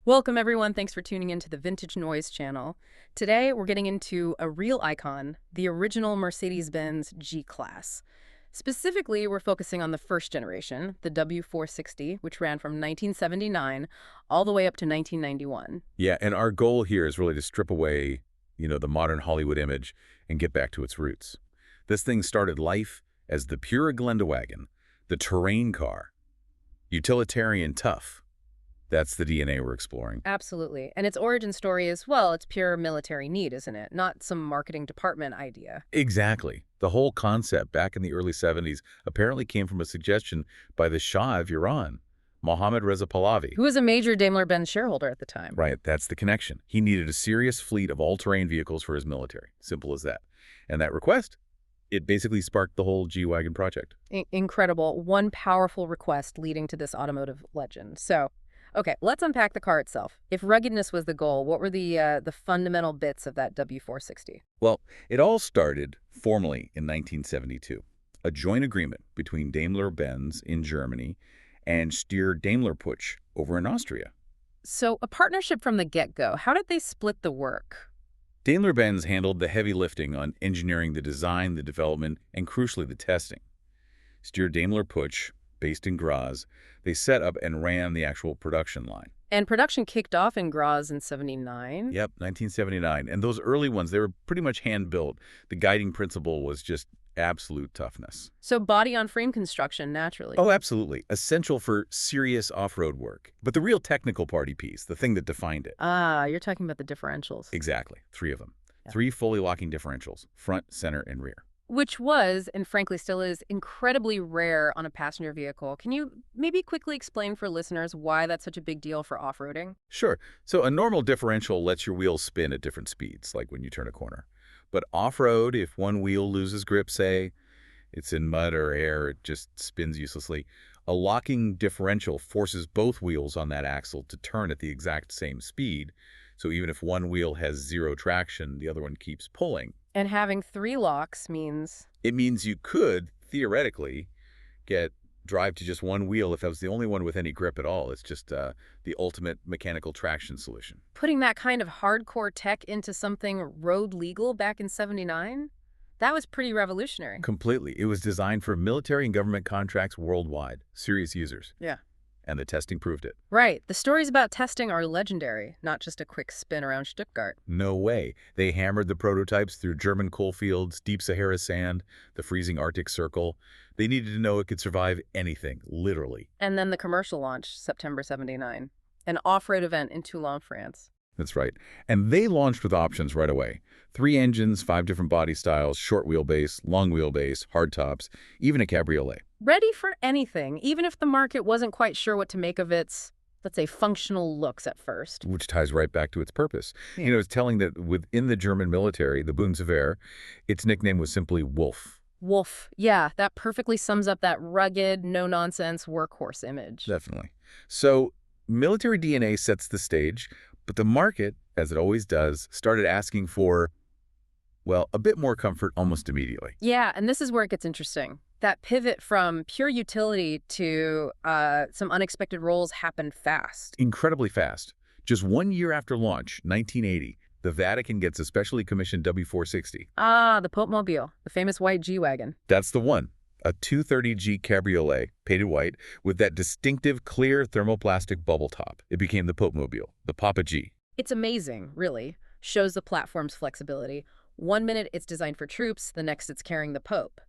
Welcome, everyone. Thanks for tuning into the Vintage Noise channel. Today, we're getting into a real icon, the original Mercedes-Benz G-Class. Specifically, we're focusing on the first generation, the W460, which ran from 1979 all the way up to 1991. Yeah, and our goal here is really to strip away, the modern Hollywood image and get back to its roots. This thing started life as the pure G-Wagen, the terrain car, utilitarian tough. That's the DNA we're exploring. Absolutely. And its origin story is, well, it's pure military need, isn't it? Not some marketing department idea. Exactly. The whole concept back in the early 70s apparently came from a suggestion by the Shah of Iran, Mohammad Reza Pahlavi. Who was a major Daimler-Benz shareholder at the time. Right, that's the connection. He needed a serious fleet of all-terrain vehicles for his military. Simple as that. And that request, it basically sparked the whole G-Wagen project. Incredible. One powerful request leading to this automotive legend. So, okay, let's unpack the car itself. If ruggedness was the goal, what were the fundamental bits of that W460? Well, it all started formally in 1972, a joint agreement between Daimler-Benz in Germany and Steyr-Daimler-Puch over in Austria. So a partnership from the get-go. How did they split the work? Daimler-Benz handled the heavy lifting on engineering the design, the development, and crucially the testing. Steyr-Daimler-Puch, based in Graz, they set up and ran the actual production line. And production kicked off in Graz in '79? Yep, 1979. And those early ones, they were pretty much hand-built. The guiding principle was just absolute toughness. So body-on-frame construction, naturally. Oh, absolutely. Essential for serious off-road work. But the real technical party piece, the thing that defined it. Ah, you're talking about the differentials. Exactly. 3 of them. Yeah. 3 fully locking differentials, front, center, and rear. Which was, and frankly still is, incredibly rare on a passenger vehicle. Can you maybe quickly explain for listeners why that's such a big deal for off-roading? Sure. So a normal differential lets your wheels spin at different speeds, like when you turn a corner. But off-road, if one wheel loses grip, say, it's in mud or air, it just spins uselessly. A locking differential forces both wheels on that axle to turn at the exact same speed. So even if one wheel has 0 traction, the other one keeps pulling. And having 3 locks means? It means you could, theoretically, drive to just one wheel if that was the only one with any grip at all. It's just the ultimate mechanical traction solution. Putting that kind of hardcore tech into something road legal back in '79? That was pretty revolutionary. Completely. It was designed for military and government contracts worldwide, serious users. Yeah. And the testing proved it. Right. The stories about testing are legendary, not just a quick spin around Stuttgart. No way. They hammered the prototypes through German coal fields, deep Sahara sand, the freezing Arctic Circle. They needed to know it could survive anything, literally. And then the commercial launch, September '79, an off-road event in Toulon, France. That's right. And they launched with options right away. 3 engines, 5 different body styles, short wheelbase, long wheelbase, hardtops, even a cabriolet. Ready for anything, even if the market wasn't quite sure what to make of its, let's say, functional looks at first. Which ties right back to its purpose. It's telling that within the German military, the Bundeswehr, its nickname was simply Wolf. Wolf. Yeah, that perfectly sums up that rugged, no-nonsense workhorse image. Definitely. So military DNA sets the stage, but the market, as it always does, started asking for, well, a bit more comfort almost immediately. Yeah, and this is where it gets interesting. That pivot from pure utility to some unexpected roles happened fast. Incredibly fast. Just 1 year after launch, 1980, the Vatican gets a specially commissioned W460. Ah, the Pope Mobile, the famous white G-Wagen. That's the one. A 230G cabriolet, painted white, with that distinctive clear thermoplastic bubble top. It became the Pope Mobile, the Papa G. It's amazing, really. Shows the platform's flexibility. 1 minute it's designed for troops, the next it's carrying the Pope.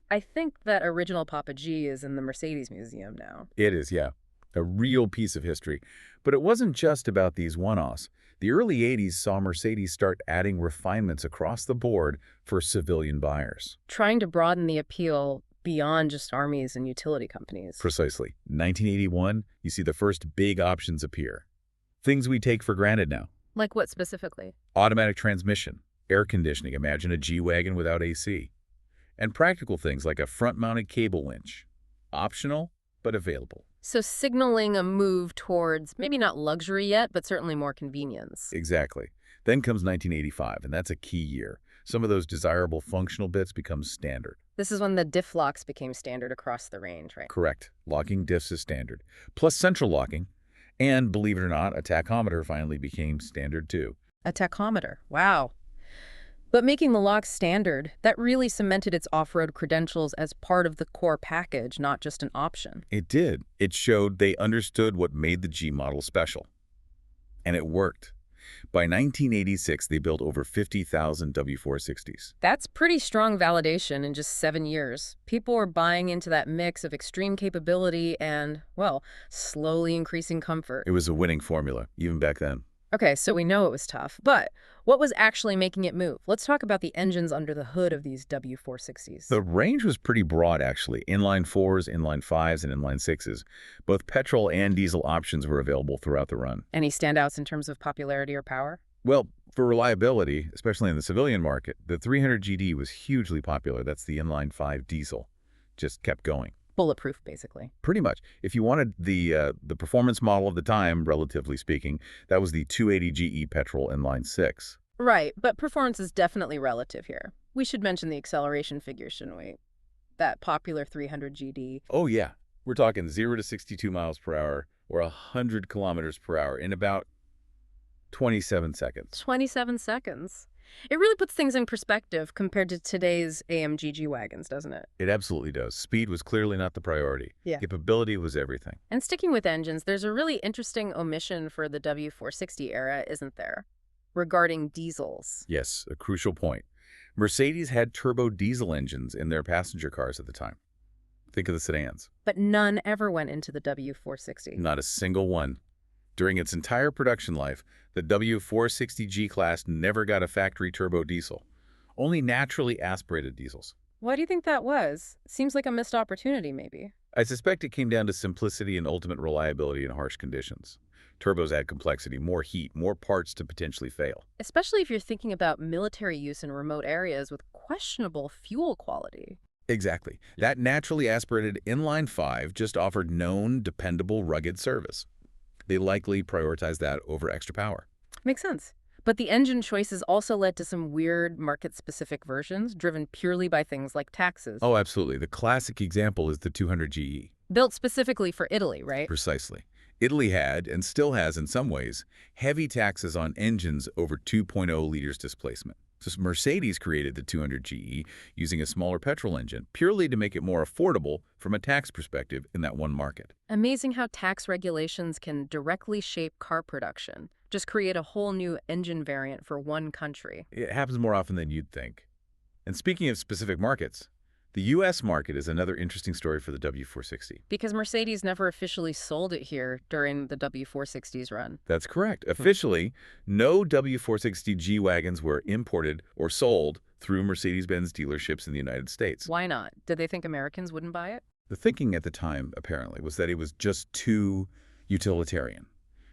I think that original Papa G is in the Mercedes Museum now. It is, yeah. A real piece of history. But it wasn't just about these one-offs. The early 80s saw Mercedes start adding refinements across the board for civilian buyers. Trying to broaden the appeal beyond just armies and utility companies. Precisely. 1981, you see the first big options appear. Things we take for granted now. Like what specifically? Automatic transmission, air conditioning, imagine a G-Wagen without AC. And practical things like a front-mounted cable winch. Optional, but available. So signaling a move towards maybe not luxury yet, but certainly more convenience. Exactly. Then comes 1985, and that's a key year. Some of those desirable functional bits become standard. This is when the diff locks became standard across the range, right? Correct. Locking diffs is standard. Plus central locking. And believe it or not, a tachometer finally became standard too. A tachometer. Wow. But making the lock standard, that really cemented its off-road credentials as part of the core package, not just an option. It did. It showed they understood what made the G model special. And it worked. By 1986, they built over 50,000 W460s. That's pretty strong validation in just 7 years. People were buying into that mix of extreme capability and, well, slowly increasing comfort. It was a winning formula, even back then. Okay, so we know it was tough, but what was actually making it move? Let's talk about the engines under the hood of these W460s. The range was pretty broad, actually. Inline 4s, inline 5s, and inline 6s. Both petrol and diesel options were available throughout the run. Any standouts in terms of popularity or power? Well, for reliability, especially in the civilian market, the 300 GD was hugely popular. That's the inline 5 diesel. Just kept going. Bulletproof, basically. Pretty much. If you wanted the performance model of the time, relatively speaking, that was the 280 GE petrol inline 6. Right, but performance is definitely relative here. We should mention the acceleration figure, shouldn't we? That popular 300 GD. Oh, yeah. We're talking 0 to 62 miles per hour or 100 kilometers per hour in about 27 seconds. 27 seconds. It really puts things in perspective compared to today's AMG G-Wagons, doesn't it? It absolutely does. Speed was clearly not the priority. Yeah. Capability was everything. And sticking with engines, there's a really interesting omission for the W460 era, isn't there? Regarding diesels. Yes, a crucial point. Mercedes had turbo diesel engines in their passenger cars at the time. Think of the sedans. But none ever went into the W460. Not a single one. During its entire production life, the W460 G-Class never got a factory turbo diesel, only naturally aspirated diesels. Why do you think that was? Seems like a missed opportunity, maybe. I suspect it came down to simplicity and ultimate reliability in harsh conditions. Turbos add complexity, more heat, more parts to potentially fail. Especially if you're thinking about military use in remote areas with questionable fuel quality. Exactly. That naturally aspirated inline 5 just offered known, dependable, rugged service. They likely prioritized that over extra power. Makes sense. But the engine choices also led to some weird market-specific versions driven purely by things like taxes. Oh, absolutely. The classic example is the 200 GE. Built specifically for Italy, right? Precisely. Italy had, and still has in some ways, heavy taxes on engines over 2.0 liters displacement. So Mercedes created the 200 GE using a smaller petrol engine purely to make it more affordable from a tax perspective in that one market. Amazing how tax regulations can directly shape car production. Just create a whole new engine variant for one country. It happens more often than you'd think. And speaking of specific markets, the U.S. market is another interesting story for the W460. Because Mercedes never officially sold it here during the W460's run. That's correct. Officially, no W460 G-Wagons were imported or sold through Mercedes-Benz dealerships in the United States. Why not? Did they think Americans wouldn't buy it? The thinking at the time, apparently, was that it was just too utilitarian.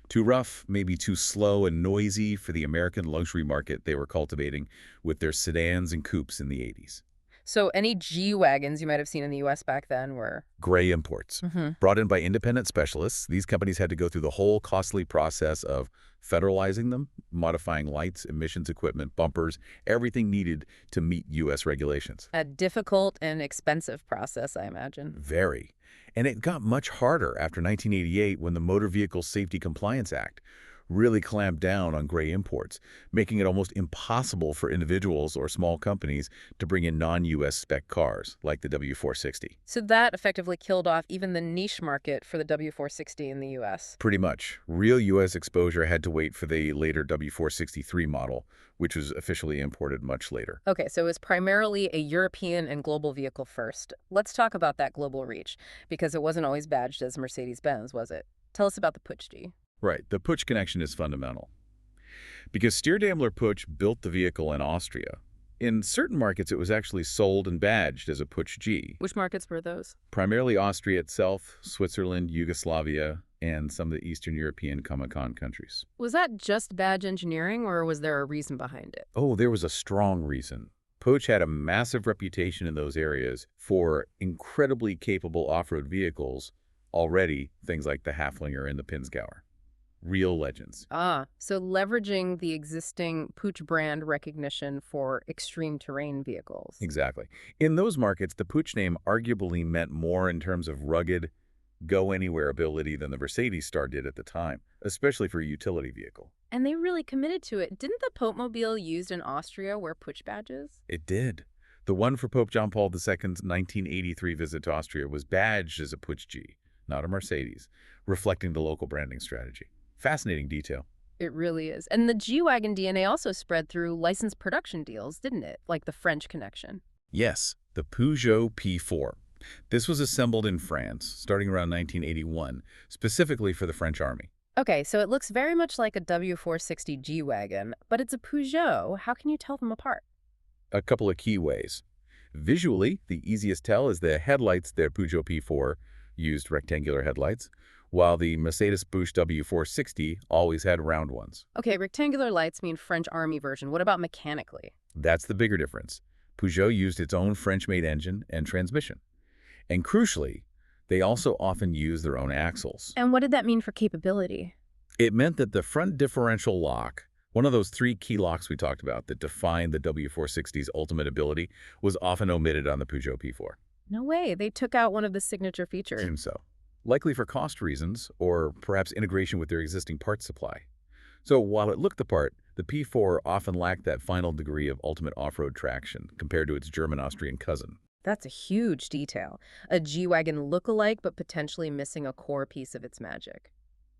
Too rough, maybe too slow and noisy for the American luxury market they were cultivating with their sedans and coupes in the 80s. So any G-Wagons you might have seen in the U.S. back then were Gray imports. Brought in by independent specialists, these companies had to go through the whole costly process of federalizing them, modifying lights, emissions equipment, bumpers, everything needed to meet U.S. regulations. a difficult and expensive process, I imagine. Very. And it got much harder after 1988 when the Motor Vehicle Safety Compliance Act really clamped down on gray imports, making it almost impossible for individuals or small companies to bring in non-U.S. spec cars like the W460. So that effectively killed off even the niche market for the W460 in the U.S. Pretty much. Real U.S. exposure had to wait for the later W463 model, which was officially imported much later. Okay, so it was primarily a European and global vehicle first. Let's talk about that global reach, because it wasn't always badged as Mercedes-Benz, was it? Tell us about the Puch G. Right. The Puch connection is fundamental. Because Steyr-Daimler-Puch built the vehicle in Austria, in certain markets it was actually sold and badged as a Puch G. Which markets were those? Primarily Austria itself, Switzerland, Yugoslavia, and some of the Eastern European Comecon countries. Was that just badge engineering, or was there a reason behind it? Oh, there was a strong reason. Puch had a massive reputation in those areas for incredibly capable off-road vehicles, already things like the Haflinger and the Pinzgauer. Real legends. Ah, so leveraging the existing Puch brand recognition for extreme terrain vehicles. Exactly. In those markets, the Puch name arguably meant more in terms of rugged, go-anywhere ability than the Mercedes Star did at the time, especially for a utility vehicle. And they really committed to it. Didn't the Popemobile used in Austria wear Puch badges? It did. The one for Pope John Paul II's 1983 visit to Austria was badged as a Puch G, not a Mercedes, reflecting the local branding strategy. Fascinating detail. It really is. And the G-Wagen DNA also spread through licensed production deals, didn't it? Like the French connection. Yes, the Peugeot P4. This was assembled in France, starting around 1981, specifically for the French army. Okay, so it looks very much like a W460 G-Wagen, but it's a Peugeot. How can you tell them apart? A couple of key ways. Visually, the easiest tell is the headlights. The Peugeot P4 used rectangular headlights, while the Mercedes-Benz W460 always had round ones. Okay, rectangular lights mean French army version. What about mechanically? That's the bigger difference. Peugeot used its own French-made engine and transmission. And crucially, they also often use their own axles. And what did that mean for capability? It meant that the front differential lock, one of those 3 key locks we talked about that define the W460's ultimate ability, was often omitted on the Peugeot P4. No way. They took out one of the signature features. Seems so. Likely for cost reasons, or perhaps integration with their existing parts supply. So while it looked the part, the P4 often lacked that final degree of ultimate off-road traction compared to its German-Austrian cousin. That's a huge detail. A G-Wagen look-alike, but potentially missing a core piece of its magic.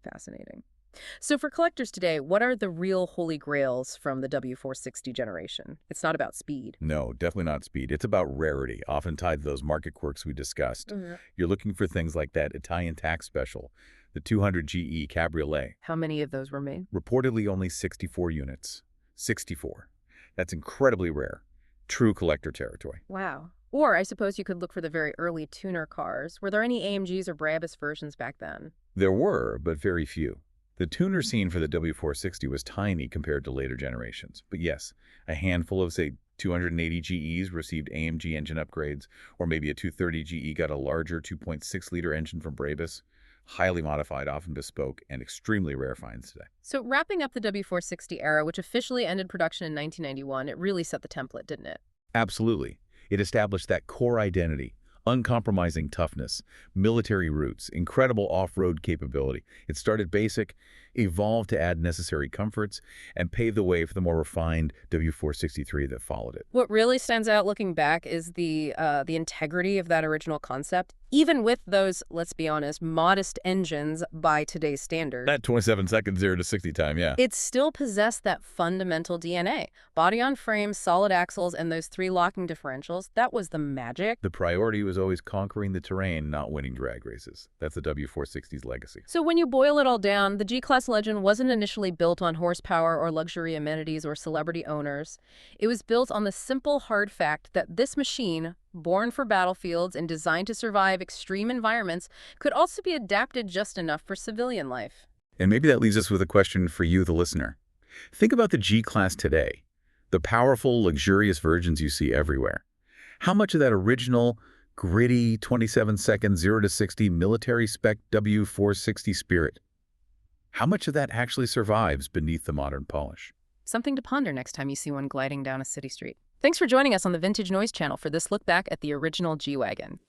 Fascinating. So for collectors today, what are the real holy grails from the W460 generation? It's not about speed. No, definitely not speed. It's about rarity, often tied to those market quirks we discussed. You're looking for things like that Italian tax special, the 200 GE Cabriolet. How many of those were made? Reportedly only 64 units. 64. That's incredibly rare. True collector territory. Wow. Or I suppose you could look for the very early tuner cars. Were there any AMGs or Brabus versions back then? There were, but very few. The tuner scene for the W460 was tiny compared to later generations. But yes, a handful of, say, 280 GEs received AMG engine upgrades, or maybe a 230 GE got a larger 2.6-liter engine from Brabus. Highly modified, often bespoke, and extremely rare finds today. So wrapping up the W460 era, which officially ended production in 1991, it really set the template, didn't it? Absolutely. It established that core identity, uncompromising toughness, military roots, incredible off-road capability. It started basic, evolved to add necessary comforts, and paved the way for the more refined W463 that followed it. What really stands out looking back is the integrity of that original concept, even with those, let's be honest, modest engines by today's standards. That 27 seconds 0 to 60 time, yeah. It still possessed that fundamental DNA. Body on frame, solid axles, and those 3 locking differentials. That was the magic. The priority was always conquering the terrain, not winning drag races. That's the W460's legacy. So when you boil it all down, the G-Class legend wasn't initially built on horsepower or luxury amenities or celebrity owners. It was built on the simple, hard fact that this machine, born for battlefields and designed to survive extreme environments, could also be adapted just enough for civilian life. And maybe that leaves us with a question for you, the listener. Think about the G-Class today, the powerful, luxurious versions you see everywhere. How much of that original, gritty, 27-second 0 to 60 military-spec W460 spirit, how much of that actually survives beneath the modern polish? Something to ponder next time you see one gliding down a city street. Thanks for joining us on the Vintage Noise channel for this look back at the original G-Wagen.